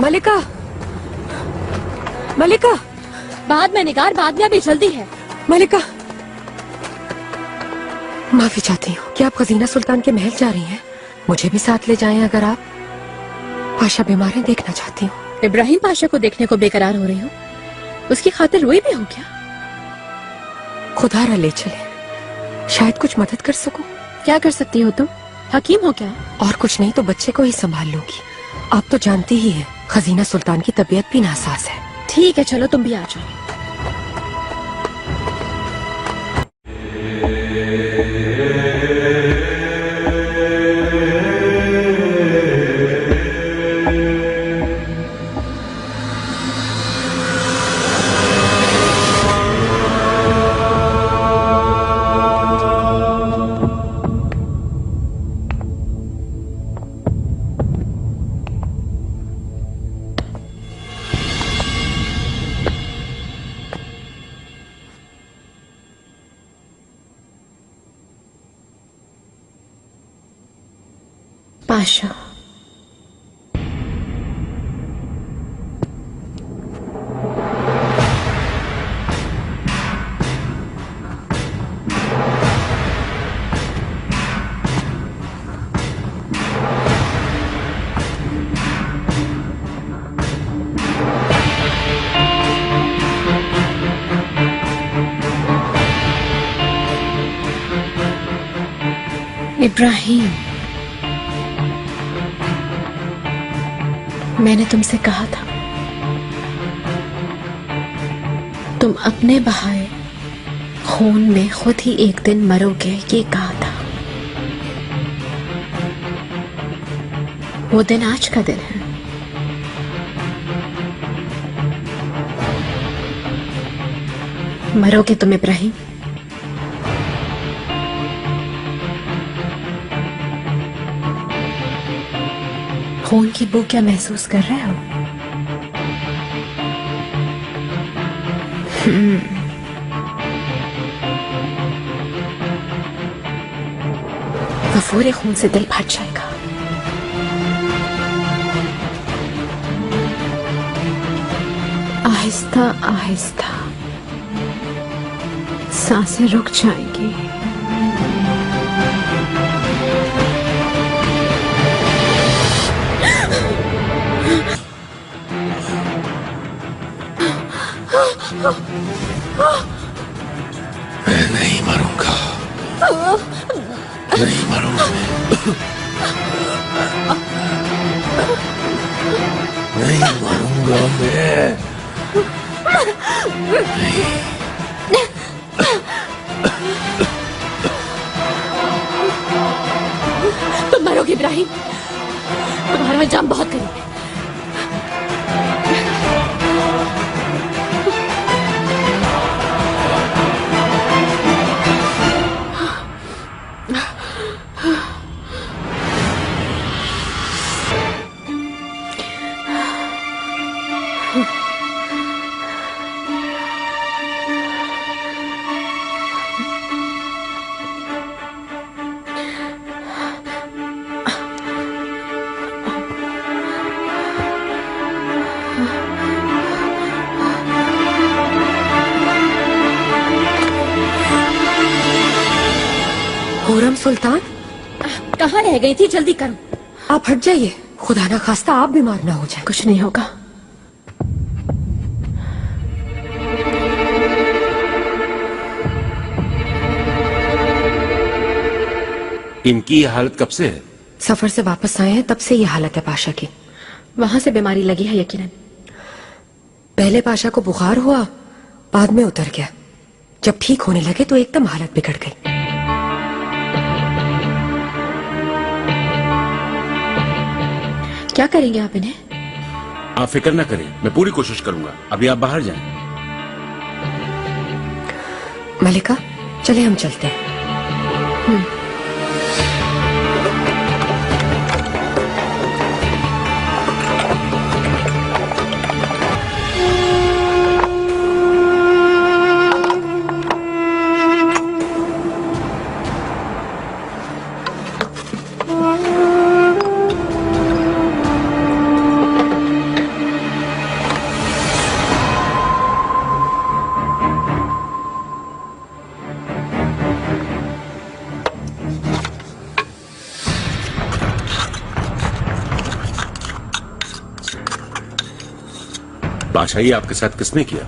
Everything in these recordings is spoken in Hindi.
मलिका, मलिका। बाद में निगार, बाद में, अभी जल्दी है। मलिका, माफी चाहती हूँ। क्या आप खजीना सुल्तान के महल जा रही हैं? मुझे भी साथ ले जाएं अगर आप। पाशा बीमार है, देखना चाहती हूँ। इब्राहिम पाशा को देखने को बेकरार हो रही हो? उसकी खातिर रोई भी हो क्या? खुदारा ले चले, शायद कुछ मदद कर सकूं। क्या कर सकती हो तुम? हकीम हो क्या? और कुछ नहीं तो बच्चे को ही संभाल लूंगी। आप तो जानती ही हैं, खजीना सुल्तान की तबीयत भी नासाज है। ठीक है, चलो तुम भी आ जाओ। पाशा, इब्राहिम, मैंने तुमसे कहा था तुम अपने बहाए खून में खुद ही एक दिन मरोगे, ये कहा था। वो दिन आज का दिन है। मरोगे तुम इब्राहिम? खून की बू क्या महसूस कर रहे हो? गफूरे खून से दिल फट जाएगा। आहिस्ता आहिस्ता सांसें रुक जाएंगी। मैं नहीं मरूंगा, नहीं मरूंगा मैं, नहीं मरूंगा मैं, नहीं। तुम मरोगे इब्राहिम, तुम्हारा अंजाम बहुत करीब है। खुर्रम सुल्तान, कहाँ रह गई थी? जल्दी करो। आप हट जाइए, खुदा ना खास्ता आप बीमार ना हो जाए। कुछ नहीं होगा। इनकी हालत कब से है? सफर से वापस आए हैं तब से ये हालत है पाशा की। वहां से बीमारी लगी है यकीनन। पहले पाशा को बुखार हुआ, बाद में उतर गया। जब ठीक होने लगे तो एकदम हालत बिगड़ गई। क्या करेंगे आप इन्हें? आप फिक्र न करें, मैं पूरी कोशिश करूंगा। अभी आप बाहर जाएं। मलिका, चले हम चलते हैं। बादशाह ये आपके साथ किसने किया?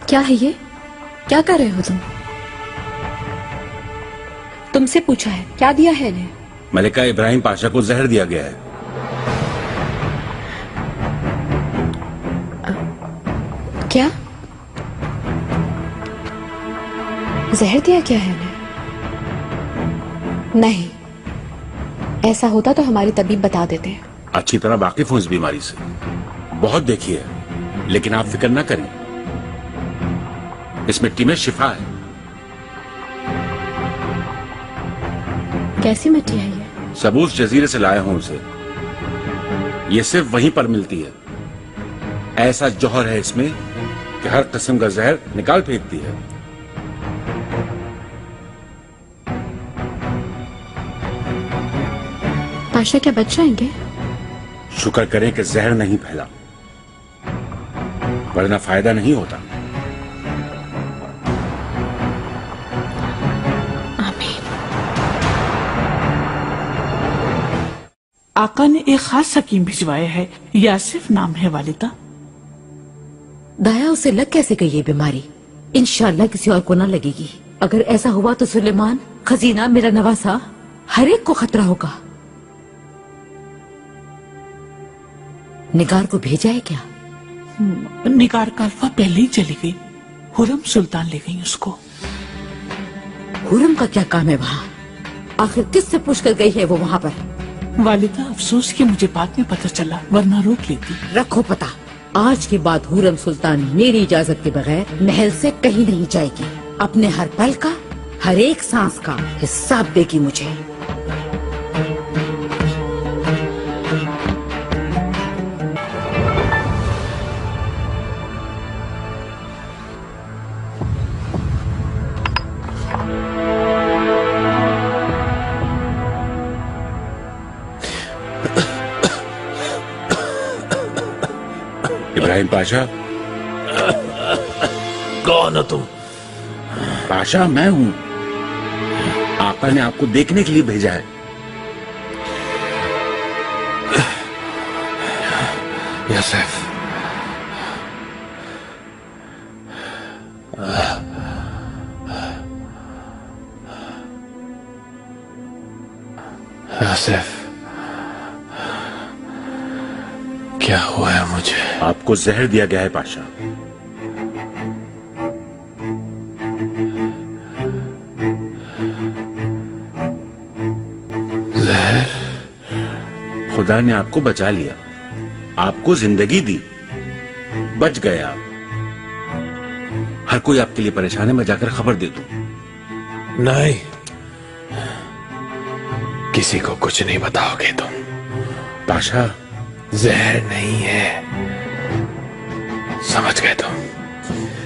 क्या है ये? क्या कर रहे हो तुम? तुमसे पूछा है, क्या दिया है इन्हें? मलिका इब्राहिम पाशा को जहर दिया गया है। क्या? जहर दिया क्या है इन्हें? नहीं, ऐसा होता तो हमारी तबीब बता देते। अच्छी तरह वाकिफ हूं इस बीमारी से, बहुत देखी है, लेकिन आप फिक्र ना करें, इस मिट्टी में शिफा है। कैसी मिट्टी है ये? सबूस जजीरे से लाया हूं उसे, ये सिर्फ वहीं पर मिलती है। ऐसा जौहर है इसमें कि हर किस्म का जहर निकाल फेंकती है। पाशा क्या बच जाएंगे? शुक्र करें कि जहर नहीं फैला, वरना फायदा नहीं होता। आका ने एक खास हकीम भिजवाया है, यासिफ नाम है वालिदा। दाया उसे लग कैसे गई ये बीमारी? इंशाल्लाह किसी और को ना लगेगी। अगर ऐसा हुआ तो सुलेमान, खजीना, मेरा नवासा, हर एक को खतरा होगा। निगार को भेजा है क्या? निगार का अल्फा पहले ही चली गई, हुरम सुल्तान ले गई उसको। हुरम का क्या काम है वहाँ? आखिर किससे पूछकर गई है वो वहाँ पर? वालिदा अफसोस कि मुझे बाद में पता चला, वरना रोक लेती। रखो पता, आज के बाद हुरम सुल्तान मेरी इजाजत के बगैर महल से कहीं नहीं जाएगी। अपने हर पल का, हर एक सांस का हिसाब देगी मुझे। इब्राहिम पाशा। कौन हो तुम? पाशा मैं हूं, आका ने आपको देखने के लिए भेजा है। यूसुफ, यूसुफ, क्या हुआ है मुझे? आपको जहर दिया गया है पाशा। जहर? खुदा ने आपको बचा लिया, आपको जिंदगी दी, बच गए आप। हर कोई आपके लिए परेशान है, मैं जाकर खबर दे दूं। नहीं, किसी को कुछ नहीं बताओगे तुम। पाशा, जहर नहीं है, समझ गए तुम।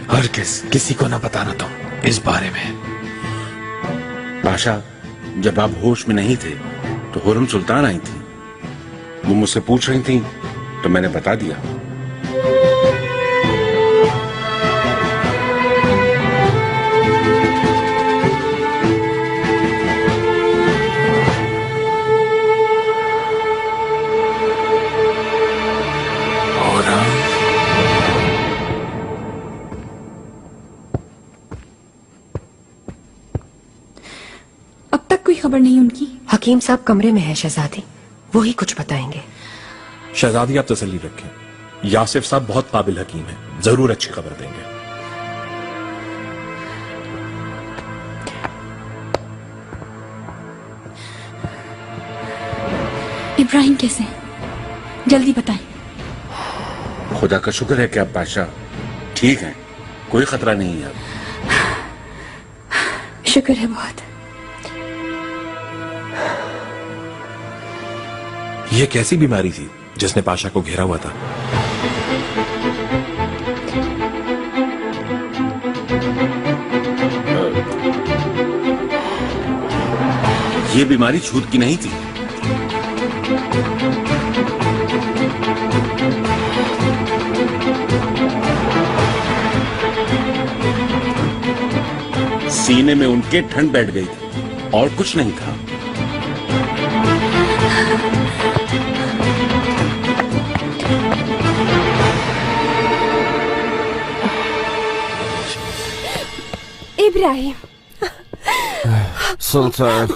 और किसी को ना बताना तुम इस बारे में। पाशा, जब आप होश में नहीं थे तो हुरम सुल्तान आई थी, वो मुझसे पूछ रही थी तो मैंने बता दिया। अब तक कोई खबर नहीं उनकी? हकीम साहब कमरे में है शहजादी, वो ही कुछ बताएंगे। शहजादी आप तसल्ली रखें, यासिफ साहब बहुत काबिल हकीम हैं, जरूर अच्छी खबर देंगे। इब्राहिम कैसे हैं? जल्दी बताएं। खुदा का शुक्र है कि आप पाशा ठीक हैं, कोई खतरा नहीं है। शुक्र है बहुत। यह कैसी बीमारी थी जिसने पाशा को घेरा हुआ था? ये बीमारी छूत की नहीं थी। सीने में उनके ठंड बैठ गई थी और कुछ नहीं था। इब्राहिम। सुल्तान,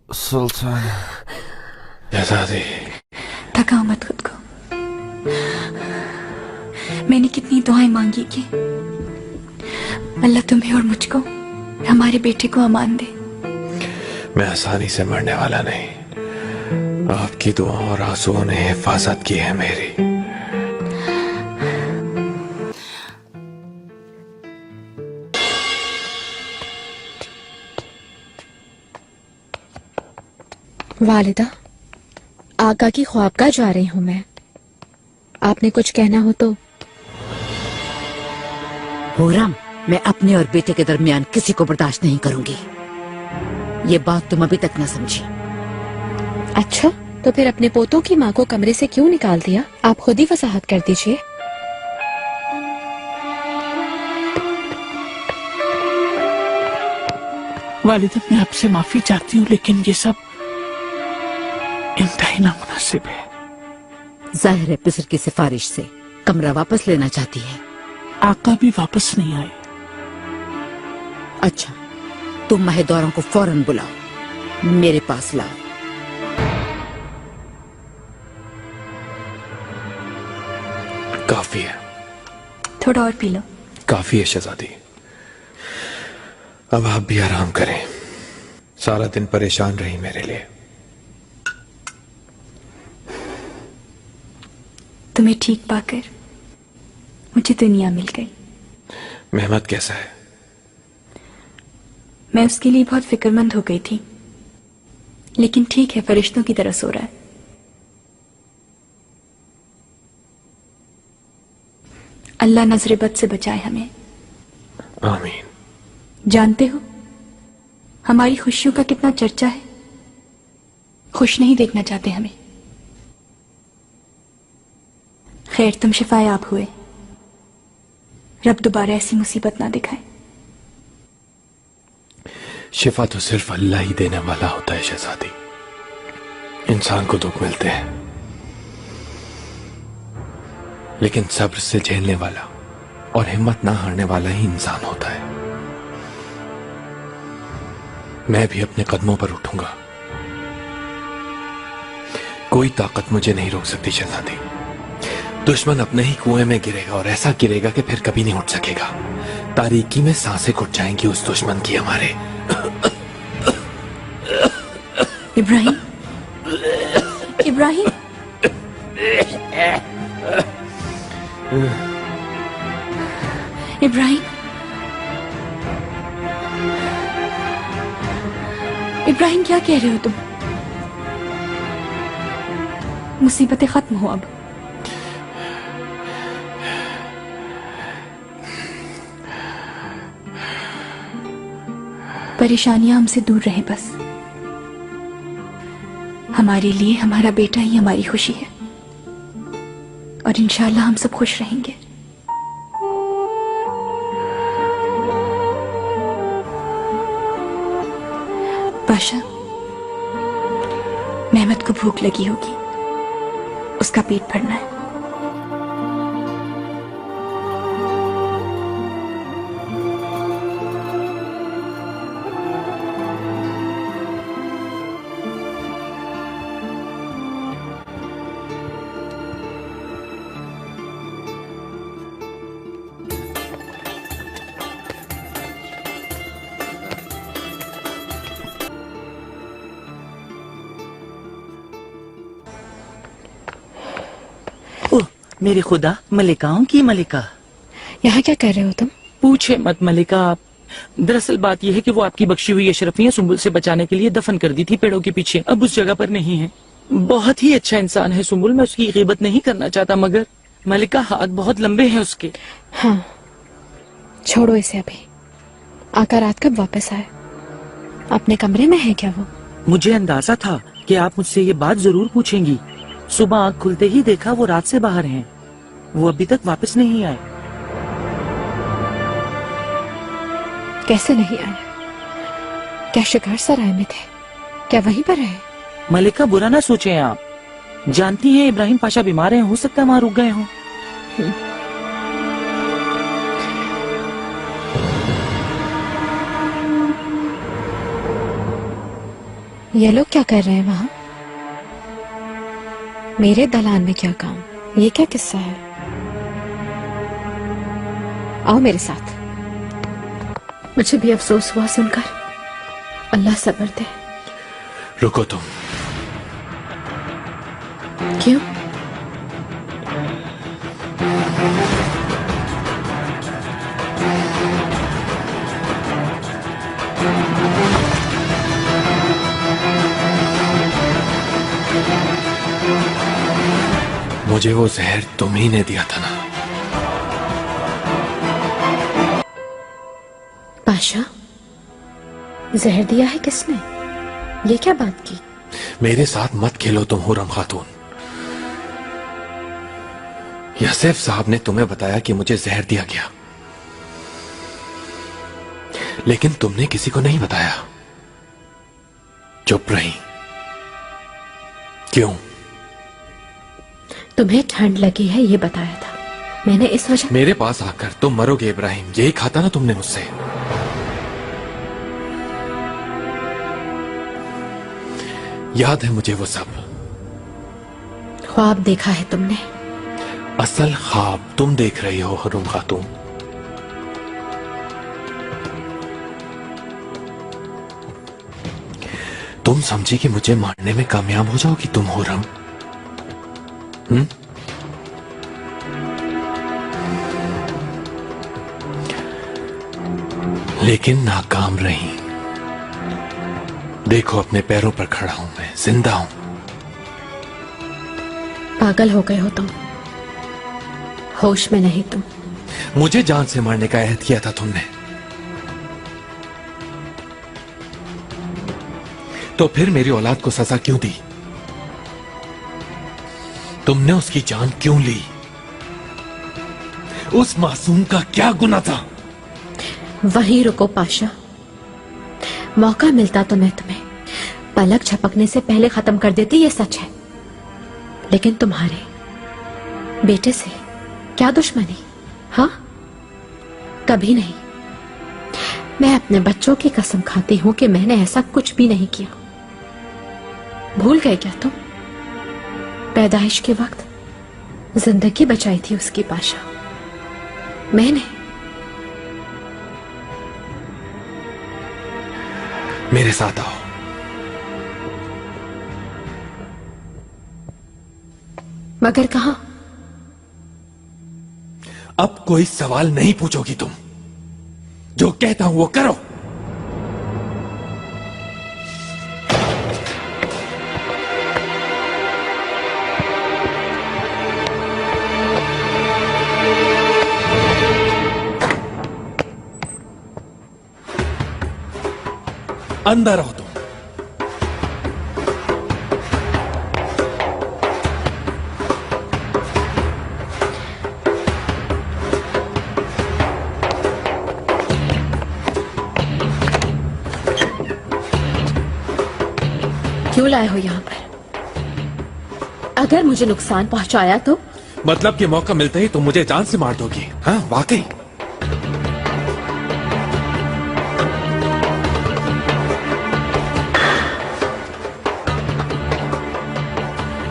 सुल्तान। शहजादी, थकाओ मत खुद को। मैंने कितनी दुआएं मांगी कि अल्लाह तुम्हें और मुझको, हमारे बेटे को अमान दे। मैं आसानी से मरने वाला नहीं। आपकी दुआओं और आंसुओं ने हिफाजत की है मेरी। वालिदा, आका की ख्वाबगाह जा रही हूँ मैं। आपने कुछ कहना हो तो। हुर्रम, मैं अपने और बेटे के दरमियान किसी को बर्दाश्त नहीं करूंगी। ये बात तुम अभी तक न समझी। अच्छा, तो फिर अपने पोतों की माँ को कमरे से क्यों निकाल दिया? आप खुद ही वजाहत कर दीजिए। वालिदा, मैं आपसे माफी चाहती हूँ, लेकिन ये सब इंतहाई नामुनासिब है। जाहिर है पिसर की सिफारिश से कमरा वापस लेना चाहती है। आका भी वापस नहीं आए। अच्छा, तुम महदौरों को फौरन बुलाओ, मेरे पास लाओ। काफी है। थोड़ा और पी लो। काफी है शहजादी, अब आप भी आराम करें। सारा दिन परेशान रही मेरे लिए। तुम्हें ठीक पाकर मुझे दुनिया मिल गई। मेहमत कैसा है? मैं उसके लिए बहुत फिक्रमंद हो गई थी, लेकिन ठीक है, फरिश्तों की तरह सो रहा है। अल्लाह नजर बद से बचाए हमें। आमीन। जानते हो हमारी खुशियों का कितना चर्चा है। खुश नहीं देखना चाहते हमें। खैर, तुम शिफायाब हुए। रब दोबारा ऐसी मुसीबत ना दिखाए। शिफा तो सिर्फ अल्लाह ही देने वाला होता है शहजादी। इंसान को दुख मिलते हैं, लेकिन सब्र से झेलने वाला और हिम्मत ना हारने वाला ही इंसान होता है। मैं भी अपने कदमों पर उठूंगा। कोई ताकत मुझे नहीं रोक सकती शहजादी। दुश्मन अपने ही कुएं में गिरेगा और ऐसा गिरेगा कि फिर कभी नहीं उठ सकेगा। तारीकी में सांसें घुट जाएंगी उस दुश्मन की हमारे। इब्राहिम, इब्राहिम, इब्राहिम, इब्राहिम, क्या कह रहे हो तुम? मुसीबतें खत्म हो अब। परेशानियां हमसे दूर रहे बस। हमारे लिए हमारा बेटा ही हमारी खुशी है, और इंशाल्लाह हम सब खुश रहेंगे। बादशाह, मेहमत को भूख लगी होगी, उसका पेट भरना है। मेरे खुदा, मलिकाओं की मलिका। यहाँ क्या कर रहे हो तुम? पूछे मत मलिका। दरअसल बात यह है कि वो आपकी बख्शी हुई अशरफियां सुंबुल से बचाने के लिए दफन कर दी थी पेड़ों के पीछे। अब उस जगह पर नहीं है। बहुत ही अच्छा इंसान है सुंबुल, मैं उसकी गिबत नहीं करना चाहता, मगर मलिका हाथ बहुत लंबे हैं उसके। हाँ, छोड़ो इसे अभी। आका रात कब वापस आए? अपने कमरे में है क्या वो? मुझे अंदाजा था कि आप मुझसे ये बात जरूर पूछेंगी। सुबह आँख खुलते ही देखा वो रात से बाहर हैं। वो अभी तक वापस नहीं आए। कैसे नहीं आया? क्या शिकार सराय में थे? क्या वहीं पर रहे? मलिका, बुरा ना सोचें आप। जानती हैं इब्राहिम पाशा बीमार हैं, हो सकता है वहां रुक गए हों। ये लोग क्या कर रहे हैं वहां? मेरे दलान में क्या काम? ये क्या किस्सा है? आओ मेरे साथ। मुझे भी अफसोस हुआ सुनकर। अल्लाह सब्र दे। रुको तुम। क्यों? मुझे वो जहर तुम ही ने दिया था ना? पाशा, जहर दिया है किसने? ये क्या बात की? मेरे साथ मत खेलो तुम हुरम खातून। यासेफ साहब ने तुम्हें बताया कि मुझे जहर दिया गया, लेकिन तुमने किसी को नहीं बताया। चुप रही। क्यों? तुम्हें ठंड लगी है ये बताया था मैंने, इस वजह। मेरे पास आकर तुम मरोगे इब्राहिम, यही खाता ना तुमने मुझसे। याद है मुझे वो सब। ख्वाब देखा है तुमने? असल ख्वाब तुम देख रही हो हुरम खातून। तुम समझी कि मुझे मारने में कामयाब हो जाओगी तुम हुरम? लेकिन नाकाम रही। देखो अपने पैरों पर खड़ा हूं मैं, जिंदा हूं। पागल हो गए हो तुम, होश में नहीं तुम। मुझे जान से मारने का अहद किया था तुमने, तो फिर मेरी औलाद को सजा क्यों दी? तुमने उसकी जान क्यों ली? उस मासूम का क्या गुनाह था? वहीं रुको पाशा, मौका मिलता तो मैं तुम्हें पलक झपकने से पहले खत्म कर देती, ये सच है। लेकिन तुम्हारे बेटे से क्या दुश्मनी? हाँ, कभी नहीं। मैं अपने बच्चों की कसम खाती हूं कि मैंने ऐसा कुछ भी नहीं किया। भूल गए क्या तुम? पैदाइश के वक्त जिंदगी बचाई थी उसकी पाशा, मैंने। मेरे साथ आओ। मगर कहां? अब कोई सवाल नहीं पूछोगी तुम, जो कहता हूं वो करो। अंदर हो तुम। क्यों लाए हो यहां पर? अगर मुझे नुकसान पहुंचाया तो? मतलब कि मौका मिलते ही तुम मुझे जान से मार दोगी? हाँ, वाकई?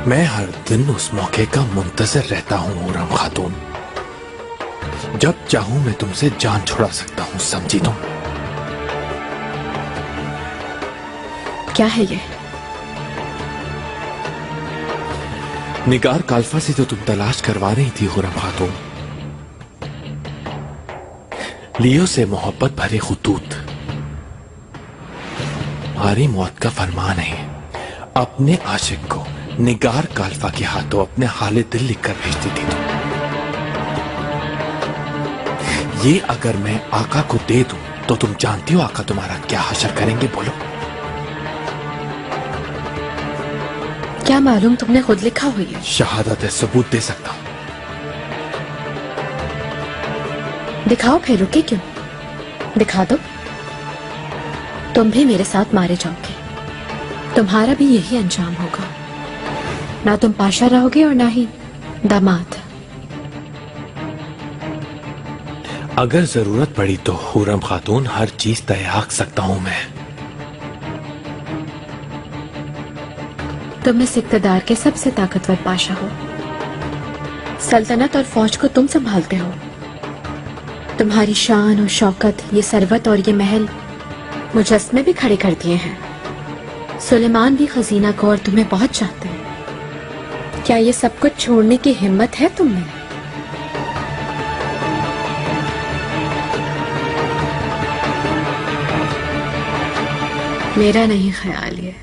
मैं हर दिन उस मौके का मुंतजर रहता हूं हुरम खातून। जब चाहूं मैं तुमसे जान छुड़ा सकता हूं, समझी तुम? क्या है ये? निगार काल्फा से जो तुम तलाश करवा रही थी हुरम खातून, लियो से मोहब्बत भरे खुतूत हमारी मौत का फरमान है। अपने आशिक को निगार काल्फा के हाथों अपने हाले दिल लिखकर भेजती थी तुम। ये अगर मैं आका को दे दूं तो तुम जानती हो आका तुम्हारा क्या हशर करेंगे? बोलो। क्या मालूम तुमने खुद लिखा हुई है? शहादत है, सबूत दे सकता हूं। दिखाओ, फिर रुके क्यों? दिखा दो। तुम भी मेरे साथ मारे जाओगे। तुम्हारा भी यही अंजाम होगा। ना तुम पाशा रहोगे और ना ही दामाद। अगर जरूरत पड़ी तो हुरम खातून हर चीज त्याग सकता हूं मैं। तुम इस इक्तदार के सबसे ताकतवर पाशा हो। सल्तनत और फौज को तुम संभालते हो। तुम्हारी शान और शौकत, ये सरवत और ये महल मुजस्मे भी खड़े कर दिए हैं। सुलेमान भी खजीना को और तुम्हें बहुत चाहते हैं। क्या ये सब कुछ छोड़ने की हिम्मत है तुम में? मेरा नहीं ख्याल ये